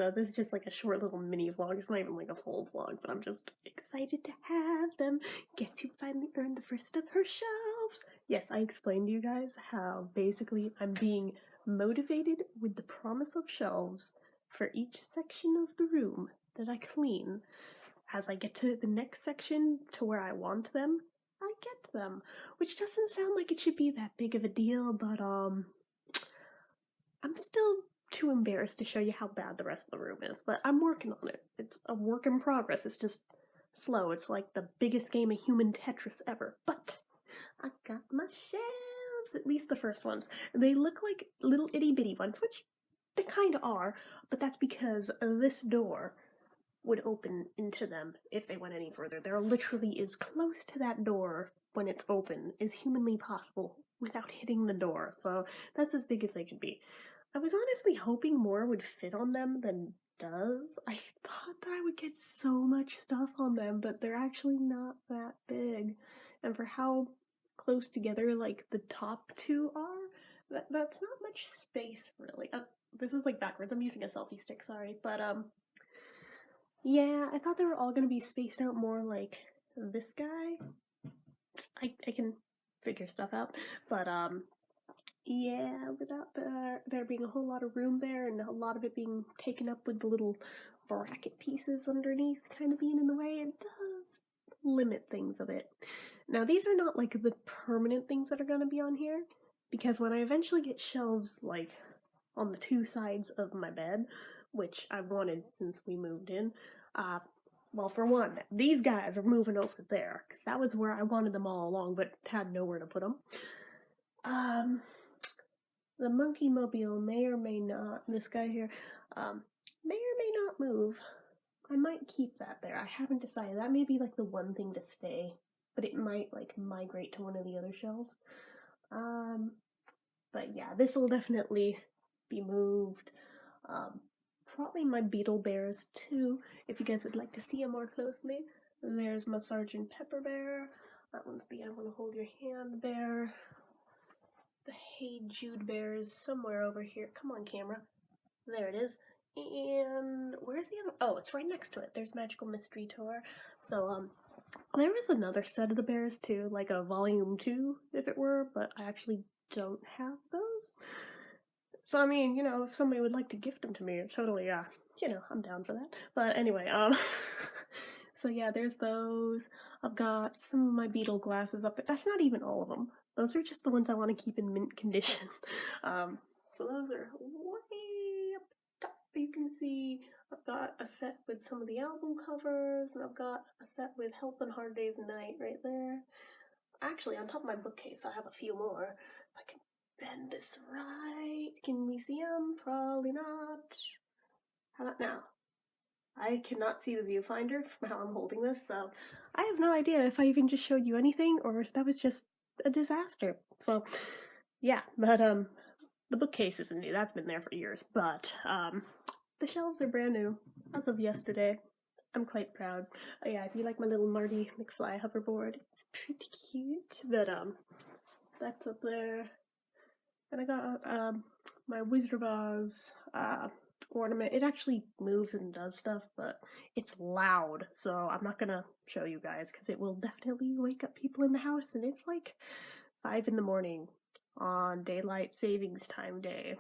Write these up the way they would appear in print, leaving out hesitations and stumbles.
so this is just like a short little mini vlog. It's not even like a full vlog, but I'm just excited to have them. Guess who finally earned the first of her shelves? Yes, I explained to you guys how basically I'm being motivated with the promise of shelves for each section of the room that I clean. As I get to the next section to where I want them, I get them. Which doesn't sound like it should be that big of a deal, but I'm still too embarrassed to show you how bad the rest of the room is, but I'm working on it. It's a work in progress. It's just slow. It's like the biggest game of human Tetris ever. But I got my shelves, at least the first ones. They look like little itty bitty ones, which they kind of are, but that's because this door would open into them if they went any further. They're literally as close to that door when it's open as humanly possible without hitting the door, so that's as big as they could be. I was honestly hoping more would fit on them than does. I thought that I would get so much stuff on them, but they're actually not that big. And for how close together like the top two are, that's not much space really. This is like backwards. I'm using a selfie stick, sorry, but yeah, I thought they were all gonna be spaced out more like this guy. I can figure stuff out, but yeah, without there being a whole lot of room there and a lot of it being taken up with the little bracket pieces underneath kind of being in the way, it does limit things a bit. Now, these are not like the permanent things that are going to be on here, because when I eventually get shelves like on the two sides of my bed, which I've wanted since we moved in, well, for one, these guys are moving over there, because that was where I wanted them all along, but had nowhere to put them. The monkey mobile may or may not, this guy here, may or may not move. I might keep that there. I haven't decided. That may be like the one thing to stay, but it might like migrate to one of the other shelves. But yeah, this will definitely be moved. Probably my BeatleBares too, if you guys would like to see them more closely. There's my Sergeant Pepper bear. That one's the I Want to Hold Your Hand bear. The Hey Jude bear is somewhere over here. Come on, camera. There it is. And where's the other? Oh, it's right next to it. There's Magical Mystery Tour. So, there was another set of the bears too, like a volume 2, if it were, but I actually don't have those. So, I mean, you know, if somebody would like to gift them to me, totally, you know, I'm down for that. But anyway, so yeah, there's those. I've got some of my Beetle glasses up there. That's not even all of them. Those are just the ones I want to keep in mint condition. So those are way up top. You can see I've got a set with some of the album covers, and I've got a set with Help on Hard Days and Night right there. Actually, on top of my bookcase, I have a few more. If I can bend this right. Can we see them? Probably not. How about now? I cannot see the viewfinder from how I'm holding this, so I have no idea if I even just showed you anything or if that was just a disaster. So, yeah, but the bookcase isn't new. That's been there for years, but the shelves are brand new as of yesterday. I'm quite proud. Oh, yeah, if you like my little Marty McFly hoverboard, it's pretty cute. But that's up there. And I got my Wizard of Oz ornament. It actually moves and does stuff, but it's loud, so I'm not gonna show you guys because it will definitely wake up people in the house, and it's like 5 in the morning on daylight savings time day,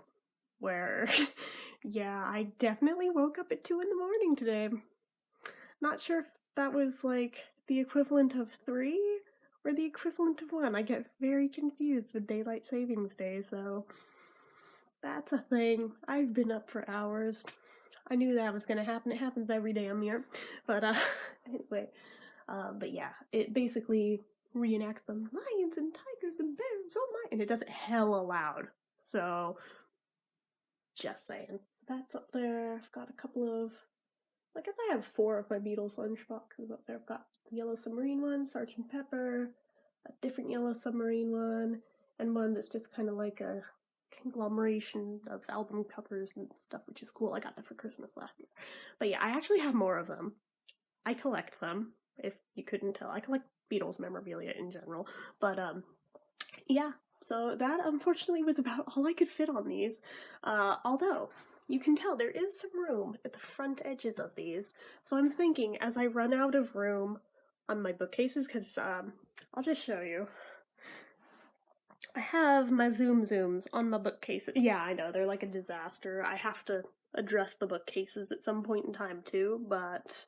where yeah, I definitely woke up at 2 in the morning today. Not sure if that was like the equivalent of 3 or the equivalent of 1. I get very confused with daylight savings day, so that's a thing. I've been up for hours. I knew that was gonna happen. It happens every damn year. But anyway, but yeah, it basically reenacts the lions and tigers and bears, oh my, and it does it hella loud. So just saying. So that's up there. I've got a couple of, I guess I have 4 of my Beatles lunchboxes up there. I've got the Yellow Submarine one, Sergeant Pepper, a different Yellow Submarine one, and one that's just kind of like a conglomeration of album covers and stuff, which is cool. I got that for Christmas last year. But yeah, I actually have more of them. I collect them, if you couldn't tell. I collect Beatles memorabilia in general. But yeah, so that unfortunately was about all I could fit on these. Although you can tell there is some room at the front edges of these. So I'm thinking as I run out of room on my bookcases, because I'll just show you. I have my zooms on my bookcases. Yeah, I know, they're like a disaster. I have to address the bookcases at some point in time too, but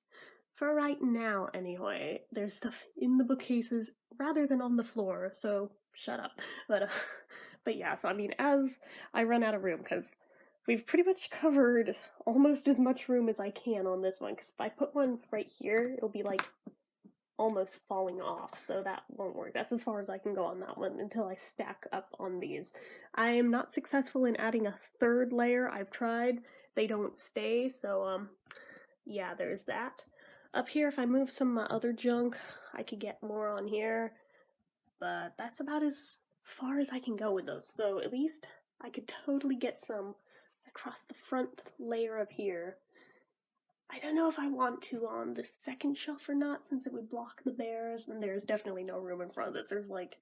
for right now anyway, there's stuff in the bookcases rather than on the floor, so shut up. But yeah, so I mean, as I run out of room, because we've pretty much covered almost as much room as I can on this one, because if I put one right here, it'll be like almost falling off, so that won't work. That's as far as I can go on that one until I stack up on these. I am not successful in adding a third layer. I've tried. They don't stay, so yeah, there's that. Up here, if I move some of my other junk, I could get more on here, but that's about as far as I can go with those. So at least I could totally get some across the front layer of here. I don't know if I want to on the second shelf or not, since it would block the bears, and there's definitely no room in front of this. There's like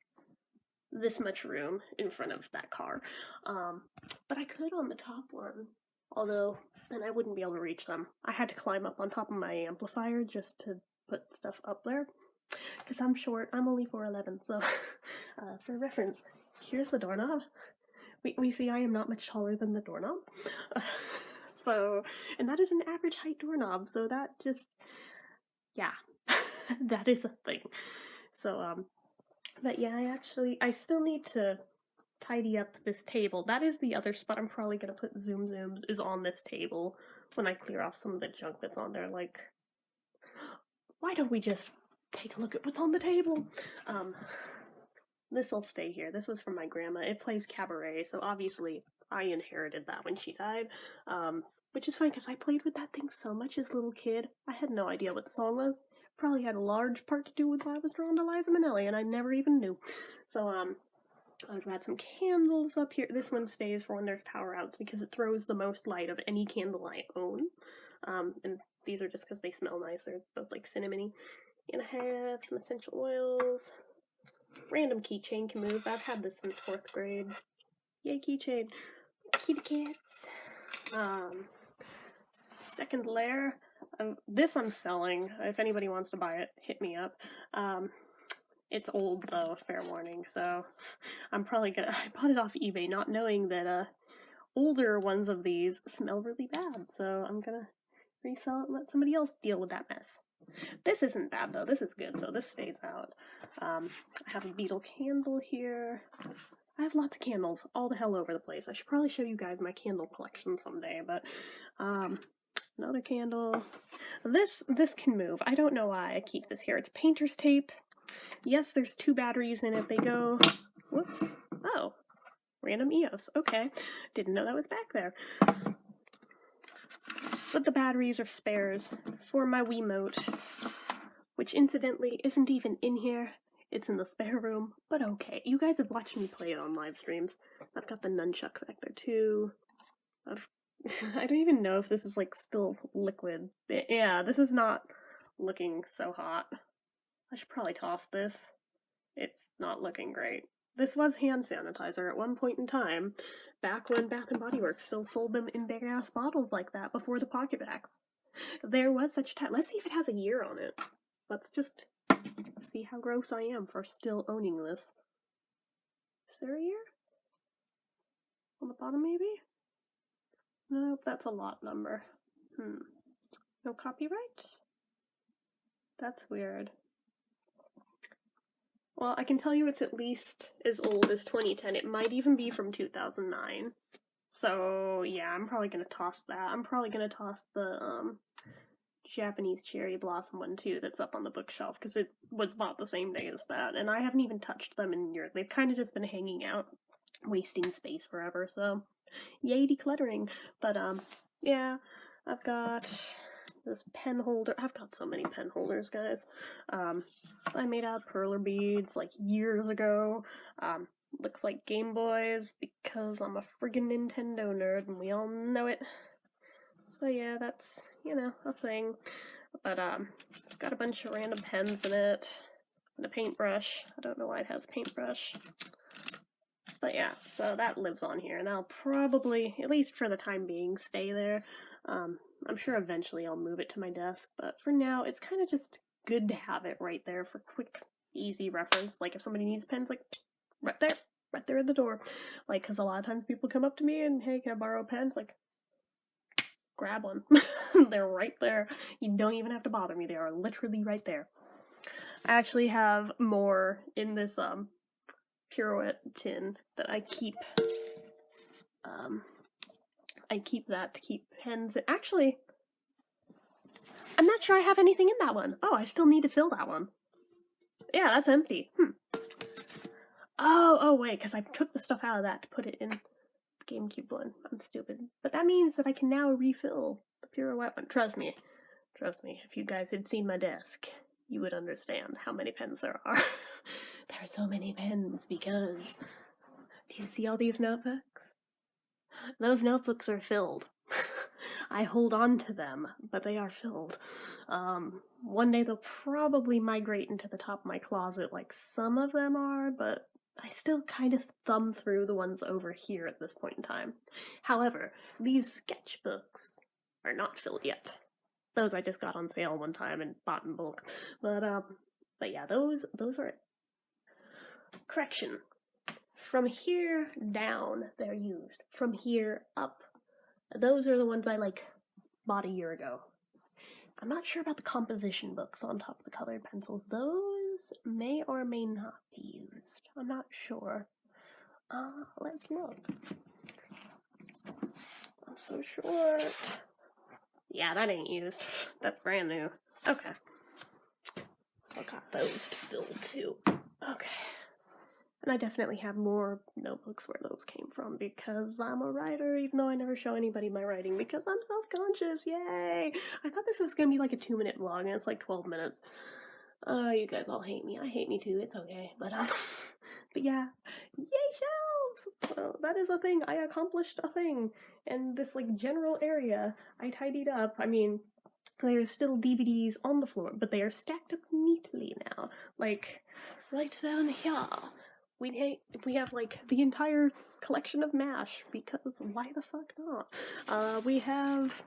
this much room in front of that car. But I could on the top one, although then I wouldn't be able to reach them. I had to climb up on top of my amplifier just to put stuff up there, because I'm short. I'm only 4'11", so for reference, here's the doorknob. We see I am not much taller than the doorknob. So, and that is an average height doorknob, so that just, yeah, that is a thing. So, but yeah, I still need to tidy up this table. That is the other spot I'm probably gonna put zooms, is on this table when I clear off some of the junk that's on there. Like, why don't we just take a look at what's on the table? This'll stay here. This was from my grandma. It plays cabaret, so obviously I inherited that when she died. Which is fine, because I played with that thing so much as a little kid. I had no idea what the song was. Probably had a large part to do with why I was drawn to Liza Minnelli, and I never even knew. So, I've got some candles up here. This one stays for when there's power outs, because it throws the most light of any candle I own. And these are just because they smell nice. They're both like cinnamony. And I have some essential oils. Random keychain can move. I've had this since 4th grade. Yay, keychain. Kitty cats. Second layer. This I'm selling. If anybody wants to buy it, hit me up. It's old though, fair warning, so I'm probably gonna... I bought it off eBay not knowing that older ones of these smell really bad, so I'm gonna resell it and let somebody else deal with that mess. This isn't bad though, this is good, so this stays out. I have a beetle candle here. I have lots of candles all the hell over the place. I should probably show you guys my candle collection someday, but another candle. This can move. I don't know why I keep this here. It's painter's tape. Yes, there's 2 batteries in it. They go... Whoops. Oh. Random EOS. Okay. Didn't know that was back there. But the batteries are spares for my Wiimote, which incidentally isn't even in here. It's in the spare room, but okay. You guys have watched me play it on live streams. I've got the nunchuck back there too. I don't even know if this is like still liquid. Yeah, this is not looking so hot. I should probably toss this. It's not looking great. This was hand sanitizer at one point in time, back when Bath & Body Works still sold them in big-ass bottles like that before the pocket backs. There was such a time. Let's see if it has a year on it. Let's just see how gross I am for still owning this. Is there a year? On the bottom, maybe? Nope, that's a lot number. No copyright? That's weird. Well, I can tell you it's at least as old as 2010. It might even be from 2009. So, yeah, I'm probably gonna toss that. I'm probably gonna toss the, Japanese cherry blossom one, too, that's up on the bookshelf, because it was bought the same day as that, and I haven't even touched them in years. They've kind of just been hanging out, wasting space forever, so yay decluttering. But, yeah, I've got this pen holder. I've got so many pen holders, guys. I made out of perler beads, like, years ago. Looks like Game Boys, because I'm a friggin' Nintendo nerd, and we all know it. So yeah, that's, you know, a thing. But, it's got a bunch of random pens in it, and a paintbrush. I don't know why it has a paintbrush. But yeah, so that lives on here, and that'll probably, at least for the time being, stay there. I'm sure eventually I'll move it to my desk, but for now, it's kind of just good to have it right there for quick, easy reference. Like if somebody needs pens, like right there at the door. Like, because a lot of times people come up to me and, hey, can I borrow pens? Like, grab one. They're right there. You don't even have to bother me. They are literally right there. I actually have more in this pirouette tin that I keep. I keep that to keep pens. Actually, I'm not sure I have anything in that one. Oh, I still need to fill that one. Yeah, that's empty. Oh, wait, because I took the stuff out of that to put it in the GameCube one. I'm stupid. But that means that I can now refill the pirouette one. Trust me, if you guys had seen my desk, you would understand how many pens there are. There are so many pens because... Do you see all these notebooks? Those notebooks are filled. I hold on to them, but they are filled. One day they'll probably migrate into the top of my closet like some of them are, but I still kind of thumb through the ones over here at this point in time. However, these sketchbooks are not filled yet. Those I just got on sale one time and bought in bulk. But yeah, those are... Correction. From here down, they're used. From here up, those are the ones I, bought a year ago. I'm not sure about the composition books on top of the colored pencils. Those may or may not be used. I'm not sure. Let's look. I'm so short. Yeah, that ain't used. That's brand new. Okay. So I got those to fill too. Okay. And I definitely have more notebooks where those came from because I'm a writer, even though I never show anybody my writing because I'm self-conscious. Yay! I thought this was going to be like a 2-minute vlog and it's like 12 minutes. You guys all hate me. I hate me too. It's okay. But yeah. Yay, shelves! So that is a thing. I accomplished a thing. And this general area, I tidied up. I mean, there's still DVDs on the floor, but they are stacked up neatly now. Like, right down here. We have the entire collection of MASH because why the fuck not? We have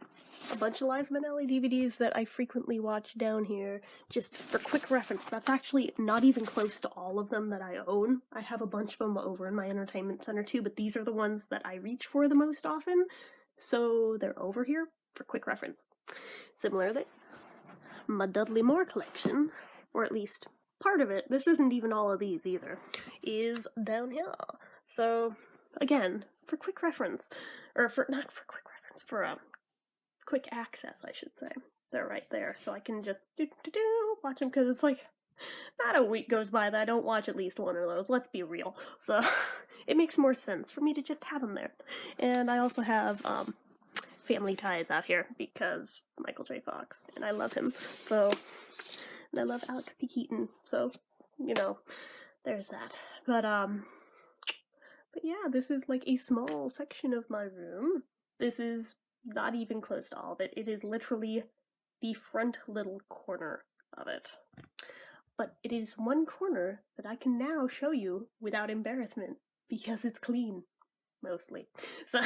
a bunch of Liza Minnelli DVDs that I frequently watch down here. Just for quick reference, that's actually not even close to all of them that I own. I have a bunch of them over in my entertainment center too, but these are the ones that I reach for the most often, so they're over here for quick reference. Similarly, my Dudley Moore collection, or at least part of it, this isn't even all of these either, is down here. So, again, for quick reference, or not for quick reference, for quick access, I should say. They're right there, so I can just watch them, because it's not a week goes by that I don't watch at least one of those, let's be real. So, it makes more sense for me to just have them there. And I also have, Family Ties out here, because Michael J. Fox, and I love him, so... And I love Alex P. Keaton, so, there's that. But yeah, this is a small section of my room. This is not even close to all of it. It is literally the front little corner of it. But it is one corner that I can now show you without embarrassment, because it's clean. Mostly. So,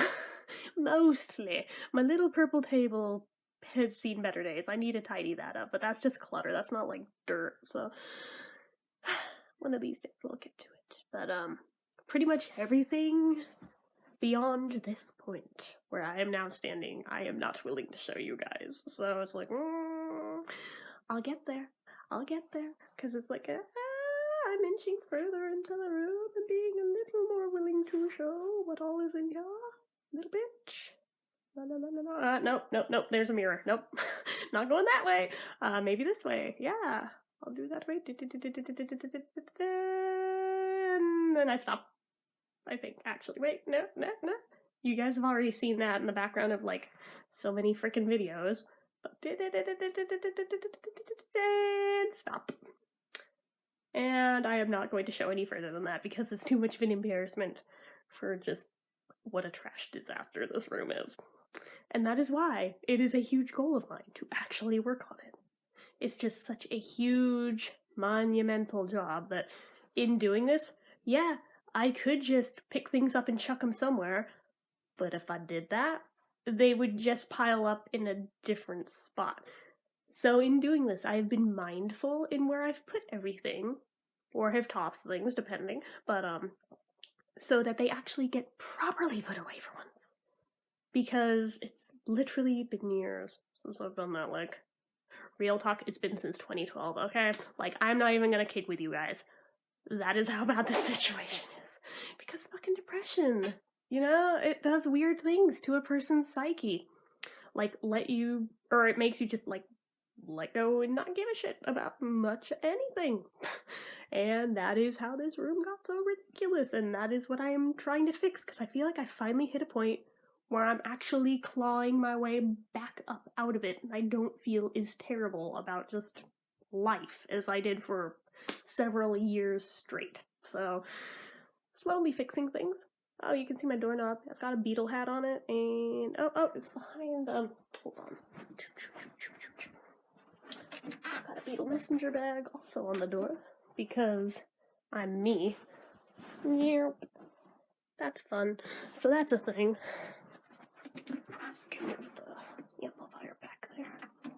mostly. My little purple table has seen better days. I need to tidy that up, but that's just clutter. That's not dirt. So one of these days we'll get to it. But pretty much everything beyond this point where I am now standing, I am not willing to show you guys. So it's I'll get there, because it's I'm inching further into the room and being a little more willing to show what all is in here. Little bitch. No. Nope. There's a mirror. Nope. Not going that way. Maybe this way. Yeah. I'll do that way. And then I stop. I think, actually. Wait, no. You guys have already seen that in the background of, so many freaking videos. Stop. And I am not going to show any further than that because it's too much of an embarrassment for just what a trash disaster this room is. And that is why it is a huge goal of mine to actually work on it. It's just such a huge, monumental job that in doing this, yeah, I could just pick things up and chuck them somewhere, but if I did that, they would just pile up in a different spot. So in doing this, I've been mindful in where I've put everything, or have tossed things, depending, but so that they actually get properly put away for once. Because it's literally been years since I've done that. Like, real talk, it's been since 2012, okay? Like, I'm not even gonna kid with you guys. That is how bad this situation is. Because fucking depression, you know, it does weird things to a person's psyche. Like, it makes you just, like, let go and not give a shit about much anything. And that is how this room got so ridiculous, and that is what I am trying to fix, because I feel like I finally hit a point where I'm actually clawing my way back up out of it, and I don't feel as terrible about just life as I did for several years straight. So, slowly fixing things. Oh, you can see my doorknob. I've got a beetle hat on it, and oh, it's behind, hold on. I've got a beetle messenger bag also on the door, because I'm me. Yep. That's fun. So that's a thing. Move the amplifier back there.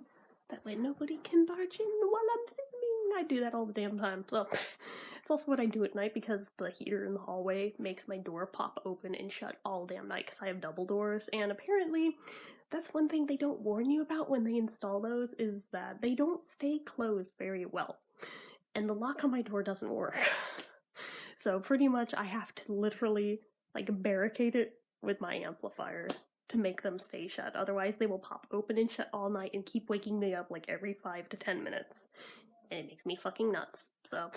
That way nobody can barge in while I'm singing. I do that all the damn time. So it's also what I do at night, because the heater in the hallway makes my door pop open and shut all damn night, because I have double doors, and apparently that's one thing they don't warn you about when they install those, is that they don't stay closed very well. And the lock on my door doesn't work. So pretty much I have to literally, like, barricade it with my amplifier to make them stay shut. Otherwise they will pop open and shut all night and keep waking me up like every 5 to 10 minutes. And it makes me fucking nuts. So,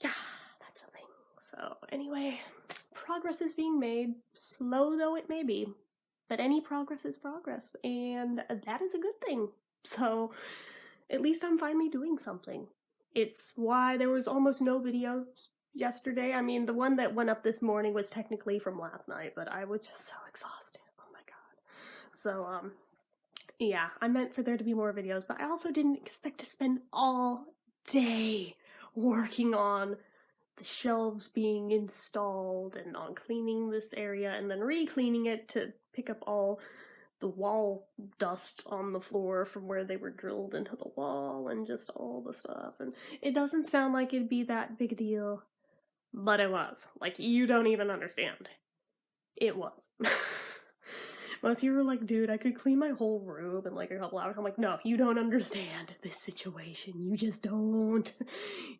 yeah, that's the thing. So, anyway, progress is being made, slow though it may be. But any progress is progress, and that is a good thing. So, at least I'm finally doing something. It's why there was almost no videos yesterday. I mean, the one that went up this morning was technically from last night, but I was just so exhausted. Oh my god. So, yeah, I meant for there to be more videos, but I also didn't expect to spend all day working on the shelves being installed and on cleaning this area and then re-cleaning it to pick up all the wall dust on the floor from where they were drilled into the wall and just all the stuff. And it doesn't sound like it'd be that big a deal, but it was. Like, you don't even understand. It was. Most of you were like, dude, I could clean my whole room in like a couple hours. I'm like, no, you don't understand this situation. You just don't.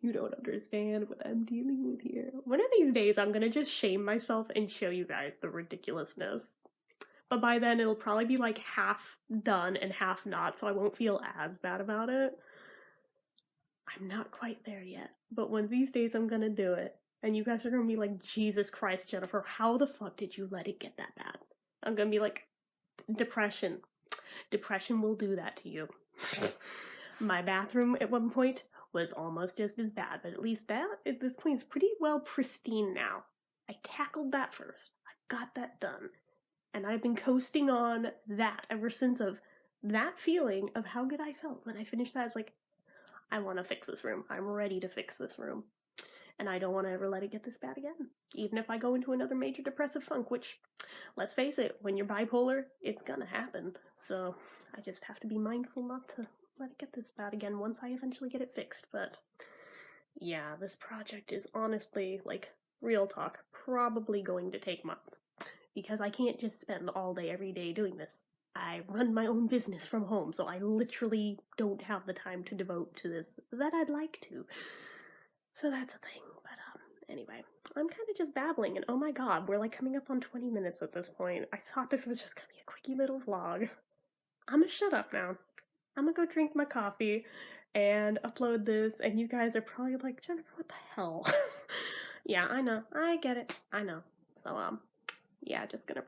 You don't understand what I'm dealing with here. One of these days, I'm gonna just shame myself and show you guys the ridiculousness. But by then, it'll probably be like half done and half not, so I won't feel as bad about it. I'm not quite there yet, but one of these days I'm gonna do it. And you guys are gonna be like, Jesus Christ, Jennifer, how the fuck did you let it get that bad? I'm gonna be like, depression. Depression will do that to you. My bathroom at one point was almost just as bad, but at least this place is pretty well pristine now. I tackled that first. I got that done. And I've been coasting on that ever since, of that feeling of how good I felt when I finished that. It's like, I want to fix this room. I'm ready to fix this room. And I don't want to ever let it get this bad again. Even if I go into another major depressive funk, which, let's face it, when you're bipolar, it's gonna happen. So I just have to be mindful not to let it get this bad again once I eventually get it fixed. But yeah, this project is honestly, like, real talk, probably going to take months. Because I can't just spend all day every day doing this. I run my own business from home, so I literally don't have the time to devote to this that I'd like to. So that's a thing. But anyway, I'm kind of just babbling, and oh my god, we're like coming up on 20 minutes at this point. I thought this was just gonna be a quickie little vlog. I'm gonna shut up now. I'm gonna go drink my coffee and upload this, and you guys are probably like, Jennifer, what the hell? Yeah, I know. I get it. I know. So, yeah, just gonna